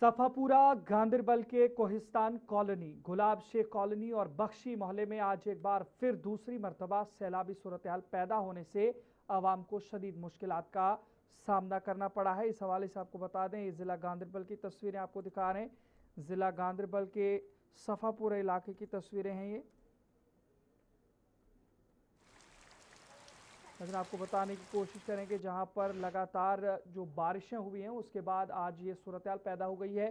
सफापुरा गांदरबल के कोहिस्तान कॉलोनी, गुलाब शेख कॉलोनी और बख्शी मोहल्ले में आज एक बार फिर दूसरी मरतबा सैलाबी सूरत-ए-हाल पैदा होने से आवाम को शदीद मुश्किलात का सामना करना पड़ा है। इस हवाले से आपको बता दें, ये ज़िला गांदरबल की तस्वीरें आपको दिखा रहे हैं। ज़िला गांदरबल के सफापुरा इलाके की तस्वीरें हैं ये। लेकिन आपको बताने की कोशिश करेंगे, जहां पर लगातार जो बारिशें हुई हैं उसके बाद आज ये सूरत-ए-हाल पैदा हो गई है।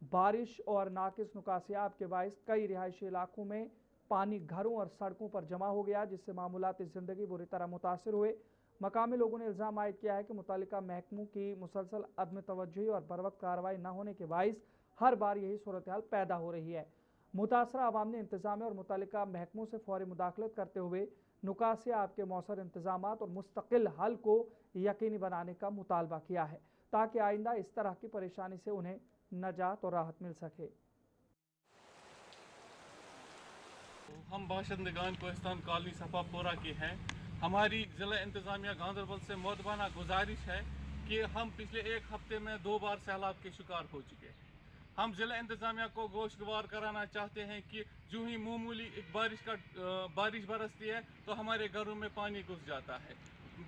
बारिश और नाकिस नुकासियाब के बायस कई रिहायशी इलाकों में पानी घरों और सड़कों पर जमा हो गया, जिससे मामूलात ज़िंदगी बुरी तरह मुतासर हुए। मकामी लोगों ने इल्ज़ाम आयद किया है कि मुतल्लिका महकमों की मुसलसल अदम तवज्जुही और बरवक्त कार्रवाई न होने के बायस हर बार यही सूरत-ए-हाल पैदा हो रही है। मुतासरा आवाम ने इंतजामिया और मुतल्लिका महकमों से फौरी मुदाखलत करते हुए नुकासियाब के मौसर इंतजामात और मुस्तकिल हल को यकीनी बनाने का मुतालबा किया है, ताकि आइंदा इस तरह की परेशानी से उन्हें नजात और राहत मिल सके। हम बाशिंदगान कोहिस्तान कॉलोनी सफापुरा के हैं। हमारी ज़िला इंतजामिया गांदरबल से मुअद्दबाना गुजारिश है कि हम पिछले एक हफ्ते में 2 बार सैलाब के शिकार हो चुके हैं। हम ज़िला इंतजामिया को गोशगवार कराना चाहते हैं कि जो ही मामूली एक बारिश बरसती है तो हमारे घरों में पानी घुस जाता है।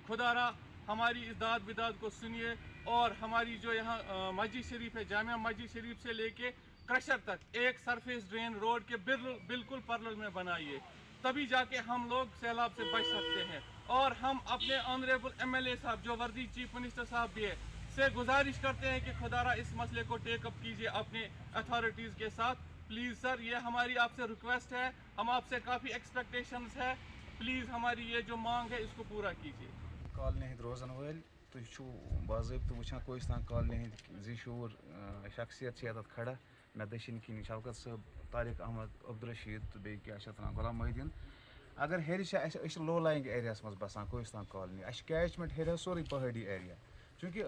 खुदारा हमारी इस दाद बिदाद को सुनिए और हमारी जो यहाँ मस्जिद शरीफ है, जामिया मस्जिद शरीफ से लेके क्रशर तक एक सरफेस ड्रेन रोड के बिल्कुल पैरेलल में बनाइए, तभी जाके हम लोग सैलाब से बच सकते हैं। और हम अपने ऑनरेबल MLA साहब, जो वर्दी चीफ मिनिस्टर साहब भी है, से गुजारिश करते हैं कि खुदारा इस मसले को टेक अप कीजिए अपने अथॉरिटीज़ के साथ। प्लीज़ सर, ये हमारी आपसे रिक्वेस्ट है, हम आपसे काफ़ी एक्सपेक्टेशंस है, प्लीज़ हमारी ये जो मांग है इसको पूरा कीजिए। कॉलोनी हंद रोजन वल तुम बाज़ाब्त वुचान कोहिस्तान कॉलोनी हंद ज़िशूर शख्सियत ये खड़ा मे दशिन किन शौकत साहब, तारिक अहमद, अब्दुलरशीद तो बे गुलाम मोहिद्दीन। अगर हेर लो लाइंग एरियास मज बसान कोहिस्तान कॉलोनी, कैचमेंट हेर सोरे पहाड़ी एरिया, चूँकि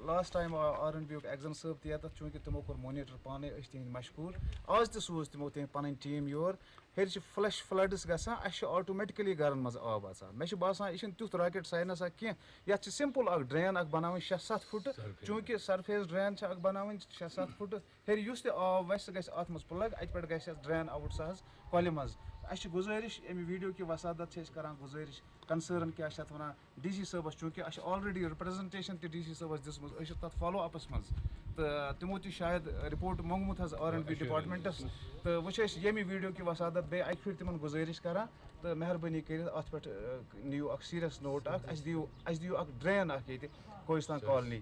लास्ट टाइम RNB एग्जाम साहब तथ चूँकि तमो कोर मोनिटर पाने तिहद मशगूल, आज तोज तमो तिहद पन टीम योर। हेर फ्लश फ्लड्स गसान, ऑटोमेटिकली घरन मज आब आसान। मे बसान यह तुथ रॉकेट साइंस कह, ये सिंपल ड्रेन बनावन 6-7 फुट, चूँकि सरफेस ड्रेन बनावन 6-7 फुट। हेर युस आब वस अत मज प्लग, अत पे ड्रेन आउट सहज कॉल मज। गुजारिश अमि वीडियो की वसादत करान गुजारिश, कंसर्न क्या वन DC साहबस, चूँकि ऑलरेडी रिप्रेजेंटेशन DC साहबस दिसमज, तथ फॉलो अपस मज तो तमो शायद रिपोर्ट मोंगमुत RNB डिपार्टमेंटस। तो वो यमि वीडियो की वसादत बे अक फिर तिमन गुजारिश करान, तो मेहरबानी कर अत पे नीव सीरियस नोट, दियो ड्रेन ये कोहिस्तान कॉलोनी।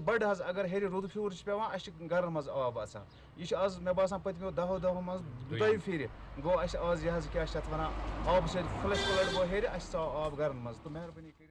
बड़ अगर हेर रुद फ्यूर पे घर मज आब आसान। यह आज मे बसान पत्मो 10 दह मज 2 फिर गो आज यह क्या वन आब से फ्लश फ्लड गो हेर आब घर मज। तो मेहरबानी कर